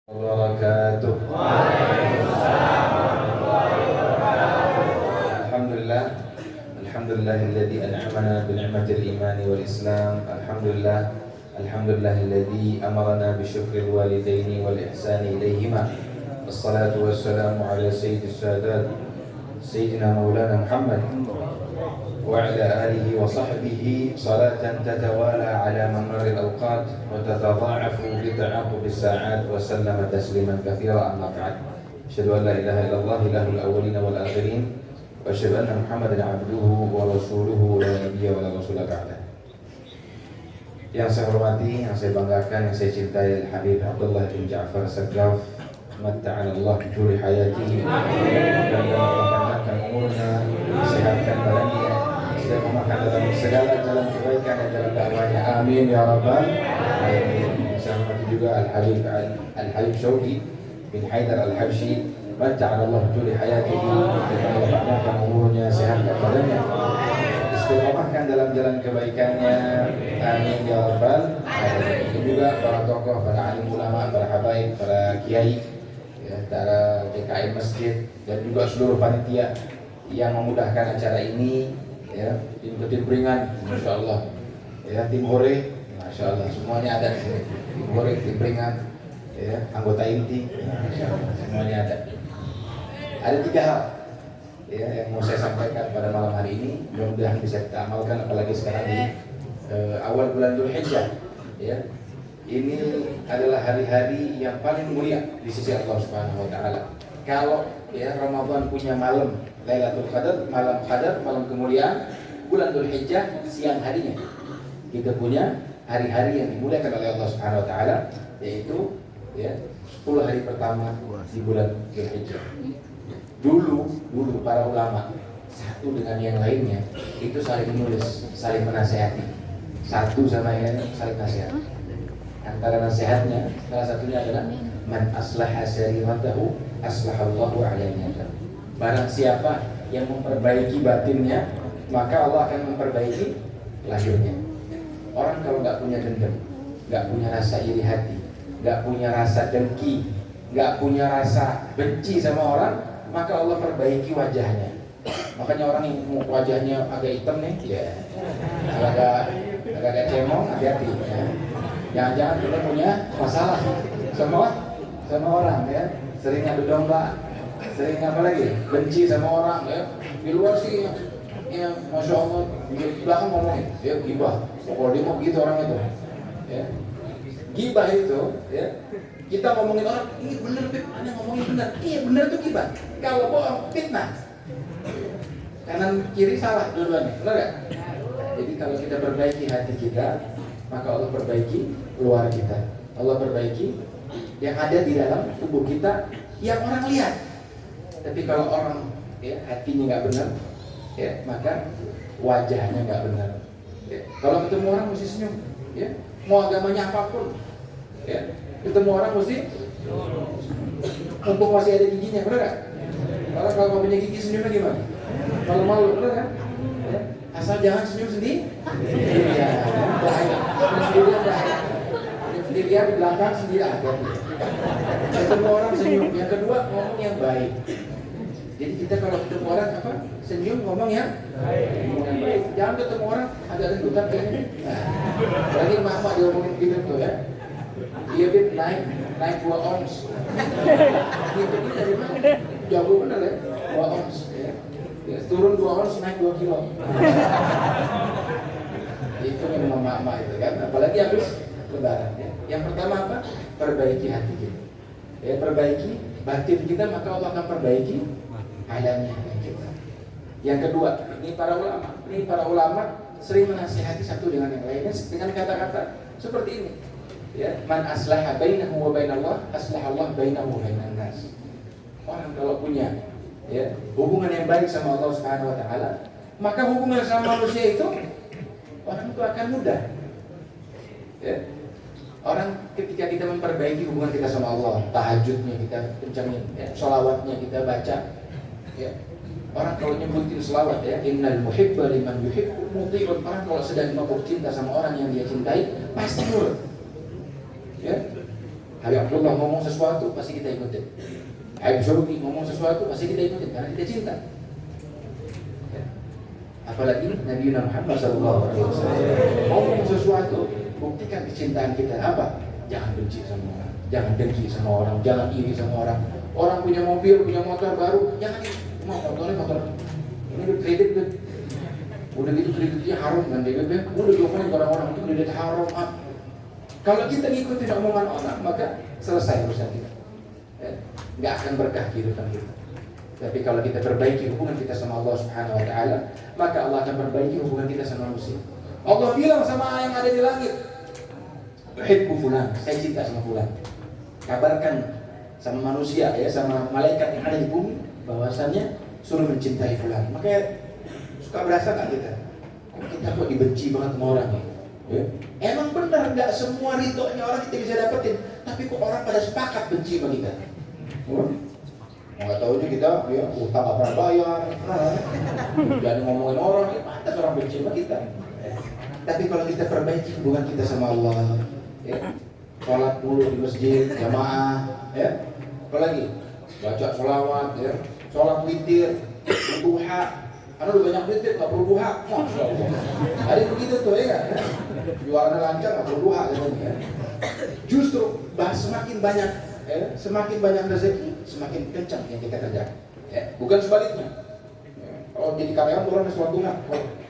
wabarakatuh. Waalaikumsalam warahmatullahi wabarakatuh. Alhamdulillah, alhamdulillahilladzi an'amana bi ni'matil imani wal islam. Alhamdulillahilladzi amarna bi syukril walidaini wal ihsani ilaihima. Wassalatu wassalamu ala sayyidis sadat sayyidina maulana Muhammad wa ala alihi wa sahbihi salatan tatawala ala marril awqat wa tatadha'afu bi ta'aqubis sa'at wa sallama tasliman katsira amma ba'd. Asyhadu an la ilaha illallah ilahul awwalin wal akhirin wa asyhadu anna Muhammadan 'abduhu wa rasuluhu la nabiyya wa la rasula ba'da. Yang saya hormati, yang saya banggakan, yang saya cintai Habib Abdullah bin Ja'far As-Sagaf, matta'ana Allah bi tuli hayatihi dan memperpanjangkan umurnya, disehatkan badannya, dan memakan dalam segala jalan kebaikan dan jalan dakwahnya. Amin ya rabbal alamin. Saya hormati juga Al-Habib Syauqi bin Haidar Al-Habsyi, matta'ana Allah bi tuli hayatihi dan memperpanjangkan umurnya, sehatkan badannya, istiqomahkan dalam jalan kebaikannya. Amin ya rabbal alamin. Ini juga para tokoh, para alim ulama, para habaib, para kiai, para DKM masjid, dan juga seluruh panitia yang memudahkan acara ini, ya, tim Beringan, masya Allah, ya, tim Hore, masya Allah, semuanya ada di sini. Tim Hore, tim Beringan, ya, anggota inti, masya Allah, semuanya ada. Ada 3 hal, ya, yang mau saya sampaikan pada malam hari ini. Mudah-mudahan bisa kita amalkan, apalagi sekarang di awal bulan Dzulhijjah, ya. Ini adalah hari-hari yang paling mulia di sisi Allah Subhanahu wa taala. Kalau ya Ramadan punya malam Lailatul Qadar, malam Qadar, malam kemuliaan, bulan Dzulhijjah siang harinya. Kita punya hari-hari yang dimuliakan oleh Allah Subhanahu wa taala, yaitu ya 10 hari pertama di bulan Dzulhijjah. Dulu para ulama satu dengan yang lainnya itu saling menulis, saling menasihati. Satu sama yang lain saling nasihat. Antara nasihatnya salah satunya adalah man aslaha sariratahu aslahallahu alaniyatahu. Barang siapa yang memperbaiki batinnya, maka Allah akan memperbaiki lahirnya. Orang kalau nggak punya dendam, nggak punya rasa iri hati, nggak punya rasa dengki, nggak punya rasa benci sama orang, maka Allah perbaiki wajahnya. Makanya orang yang wajahnya agak hitam nih, ya agak cemong, hati-hati. Ya. Jangan-jangan kita punya masalah sama orang, ya. Sering adu domba, sering apa lagi? Benci sama orang, ya. Di luar sih, ya, masya Allah, di belakang ngomongin, ya gibah. Kalau dia mau begitu orang itu, ya. Gibah itu, ya. Kita ngomongin orang, ini benar, Anda ngomongin benar, iya benar itu gibah. Kalau bohong, fitnah. Kanan kiri salah dua-duanya, benar gak? Jadi kalau kita perbaiki hati kita, maka Allah perbaiki luar kita. Allah perbaiki yang ada di dalam tubuh kita yang orang lihat. Tapi kalau orang, ya, hatinya nggak benar, ya, maka wajahnya nggak benar. Ya. Kalau ketemu orang mesti senyum, ya. Mau agamanya apapun, ya. Ketemu orang mesti mumpung masih ada giginya, benar gak? Kalau nggak punya gigi senyumnya gimana? Kalau malu, benar kan? Ya. Asal jangan senyum sendiri. Ya, bahaya. Sendirian bahaya. Sendirian di belakang sendiri ada. Ketemu orang senyum. Yang kedua ngomong yang baik. Jadi kita kalau ketemu orang apa? Senyum, ngomong yang baik. Jangan ketemu orang agak rendutan kayaknya. Nah, lagi mama diomongin gitu tuh, ya. Iya bit naik 2 ons. Gitu dari mana? Jauh bener ya, 2 ons. Ya, turun 2 ons naik 2 kilo. Itu memang mama itu kan. Apalagi habis lebaran. Ya. Yang pertama apa? Perbaiki hati kita. Ya, perbaiki batin kita, maka Allah akan perbaiki alamiah kita. Yang kedua, ini para ulama sering menasihati satu dengan yang lainnya dengan kata-kata seperti ini. Ya, man aslaha bainahu wa bainallah, aslahallah bainahu wa bainan nas. Orang kalau punya, ya, hubungan yang baik sama Allah Subhanahu wa taala, maka hubungan sama manusia itu orang itu akan mudah. Ya. Orang ketika kita memperbaiki hubungan kita sama Allah, tahajudnya kita kencangin, ya, sholawatnya kita baca, ya. Orang kalau nyebutin sholawat, ya, innal muhibba liman yuhibbu muti'un. Orang kalau sedang mabuk cinta sama orang yang dia cintai, pasti nurut. Ya. Habib Abdullah ngomong sesuatu pasti kita ikutin. Habib Syauqi ngomong sesuatu pasti kita ikutin karena kita cinta. Ya. Apalagi Nabi Muhammad SAW ngomong sesuatu, buktikan kecintaan kita apa? Jangan benci sama orang, jangan dengki sama orang, jangan iri sama orang. Orang punya mobil, punya motor baru, jangan mau motor ini kredit tuh. Udah gitu kreditnya haram kan dia, udah diomelin orang-orang itu kredit haram. Kalau kita ngikutin omongan orang, maka selesai urusan kita. Nggak akan berkah kehidupan kita. Tapi kalau kita perbaiki hubungan kita sama Allah Subhanahu Wa Taala, maka Allah akan perbaiki hubungan kita sama manusia. Allah bilang sama yang ada di langit, uhibbu fulan, saya cinta sama fulan. Kabarkan sama manusia ya, sama malaikat yang ada di bumi, bahwasannya suruh mencintai fulan. Makanya suka berasa nggak kita? Kita kok dibenci banget sama orang ya? Ya. Emang benar nggak semua ridhonya orang kita bisa dapetin, tapi kok orang pada sepakat benci sama kita? Nggak tahunya kita ya utang nggak pernah bayar, jangan ngomongin orang, ya pantas orang benci sama kita. Tapi kalau kita perbaiki hubungan kita sama Allah, ya, sholat dulu di masjid, jamaah, ya, apalagi baca sholawat, ya, sholat witir, duha. Karena udah banyak duit, nggak perlu duha, masya Allah. Ada begitu tuh ya, jualannya lancar, nggak perlu duha katanya. Justru semakin banyak, ya, semakin banyak rezeki, semakin kencang yang kita kerjakan. Ya, bukan sebaliknya. Ya, kalau jadi karyawan orang sholat duha,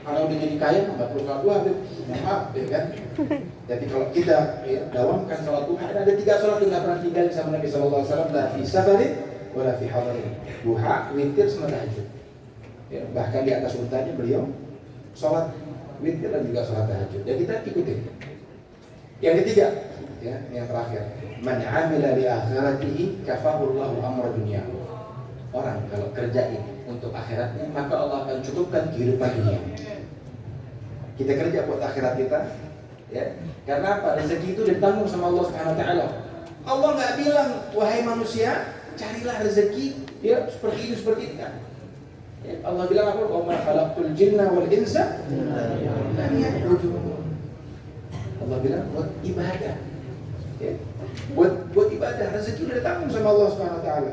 kalau udah jadi kaya nggak perlu sholat duha, maaf, ya kan. Jadi kalau kita ya, dawamkan sholat duha, ada 3 sholat yang nggak pernah tinggal sama Nabi SAW, la fi safarin, wala fi hadarin. Duha, witir, sama tahajud. Ya, bahkan di atas untanya beliau sholat witir dan juga sholat tahajud. Ya kita ikutin. Yang ketiga, ya, yang terakhir, man 'amila li akhiratihi kafahullahu amra dunya. Orang kalau kerjain untuk akhiratnya, maka Allah akan cukupkan kehidupan dunia. Kita kerja buat akhirat kita, ya. Karena apa? Rezeki itu ditanggung sama Allah Subhanahu Wa Taala. Allah nggak bilang, wahai manusia, carilah rezeki, ya seperti ini seperti ini. Kan? Allah bilang apa? Wa ma khalaqtul jinna wal insa illa liya'budun. Allah bilang buat ibadah. Ya. Buat ibadah, rezeki udah ditanggung sama Allah Subhanahu wa taala.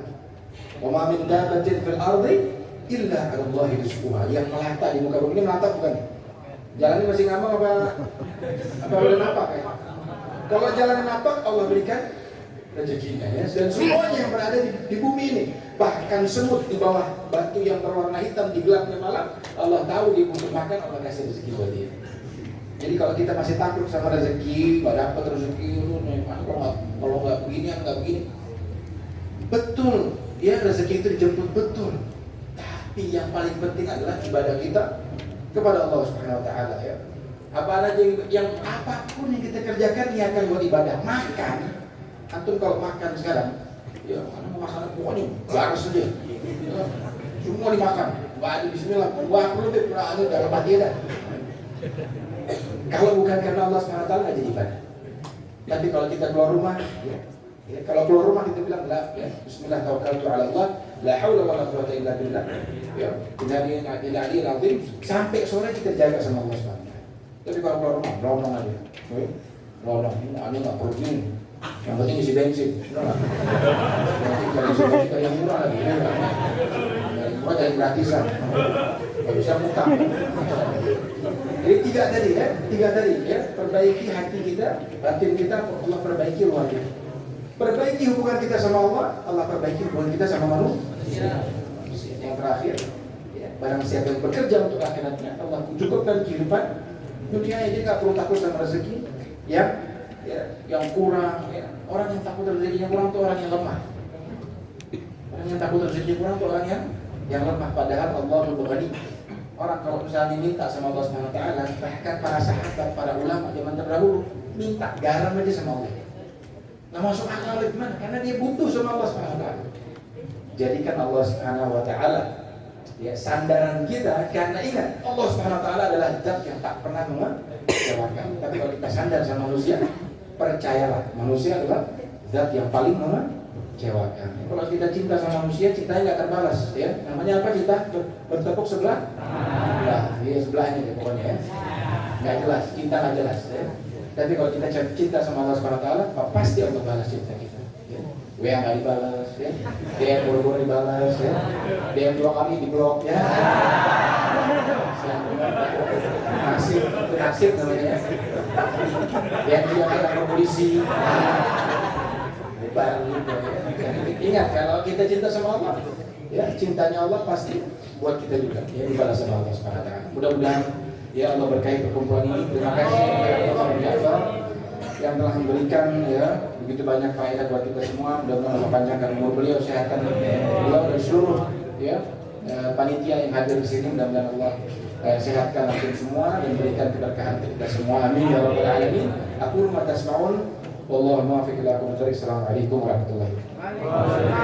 Wa ma min dabbatin fil ardi illa 'ala Allahi rizquha. Yang melata di muka bumi ini melata bukan? Jalannya masih ngambang apa udah napak ya? Kalau jalan napak Allah berikan rezekinya ya. Dan semuanya yang berada di bumi ini, bahkan semut di bawah batu yang berwarna hitam di gelapnya malam, Allah tahu dia butuh makan, Allah kasih rezeki buat dia. Jadi kalau kita masih takut sama rezeki, nggak dapat rezeki, kalau nggak begini, nggak begini. Betul, ya rezeki itu dijemput betul. Tapi yang paling penting adalah ibadah kita kepada Allah Subhanahu Wa Taala ya. Apa aja yang apapun yang kita kerjakan niatkan buat ibadah. Makan, antum kalau makan sekarang, ya mana mau makan pokoknya laras saja. Semua dimakan, nggak ada bismillah, wah perlu deh anu dalam hati dah. Kalau bukan karena Allah SWT nggak jadi ibadah. Tapi kalau kita keluar rumah, ya, kalau keluar rumah kita bilang la, ya, Bismillah tawakkaltu ala Allah, la haula wala quwwata illa billah. Ya, tidak azim sampai sore kita jaga sama Allah SWT. Tapi kalau keluar rumah, lolong aja, lolong, anu nggak perlu gini. Yang penting isi bensin, yang murah lagi, yang murah dari gratisan, nggak bisa muka. Jadi tiga tadi ya, perbaiki hati kita, batin kita, Allah perbaiki luar kita. Perbaiki hubungan kita sama Allah, Allah perbaiki hubungan kita sama manusia. Yang terakhir, ya, barang siapa yang bekerja untuk akhiratnya, Allah cukupkan kehidupan dunia, jadi nggak perlu takut sama rezeki yang kurang. Ya. Orang yang takut rezekinya kurang itu orang yang lemah. Orang yang takut rezekinya kurang itu orang yang lemah. Padahal Allah Al-Ghani. Orang kalau misalnya diminta sama Allah Subhanahu Wa Taala, bahkan para sahabat, para ulama zaman terdahulu minta garam aja sama Allah. Nggak masuk akal gimana? Karena dia butuh sama Allah Subhanahu Wa Taala. Jadikan Allah Subhanahu Wa Taala ya sandaran kita, karena ingat Allah Subhanahu Wa Taala adalah zat yang tak pernah mengecewakan. Tapi kalau kita sandar sama manusia, percayalah manusia adalah zat yang paling mengecewakan. Kalau kita cinta sama manusia, cintanya nggak terbalas ya. Namanya apa? Cinta bertepuk sebelah. Nah, dia sebelahnya ya, pokoknya ya. Nggak jelas, cinta nggak jelas ya. Tapi kalau kita cinta sama Allah Subhanahu Wa Taala, pasti Allah balas cinta kita. Ya. WA nggak dibalas, ya. DM buru-buru dibalas, ya. DM 2 kali diblok, ya. Nasib, itu nasib namanya. DM 3 kali lapor polisi. Bubar gitu, ya. Ingat kalau kita cinta sama Allah, ya cintanya Allah pasti buat kita juga, ya dibalas sama Allah Subhanahu Wa Taala. Mudah-mudahan ya Allah berkahi perkumpulan ini. Terima kasih kepada Allah Jafar yang telah memberikan ya begitu banyak faedah buat kita semua. Mudah-mudahan Allah panjangkan umur beliau, sehatkan beliau dan seluruh ya panitia yang hadir di sini. Mudah-mudahan Allah sehatkan antum semua dan berikan keberkahan kita semua. Amin ya rabbal alamin. Aku rumah tasmaun. Wallahu muwaffiq ila aqwamit thoriq. Assalamualaikum warahmatullahi wabarakatuh.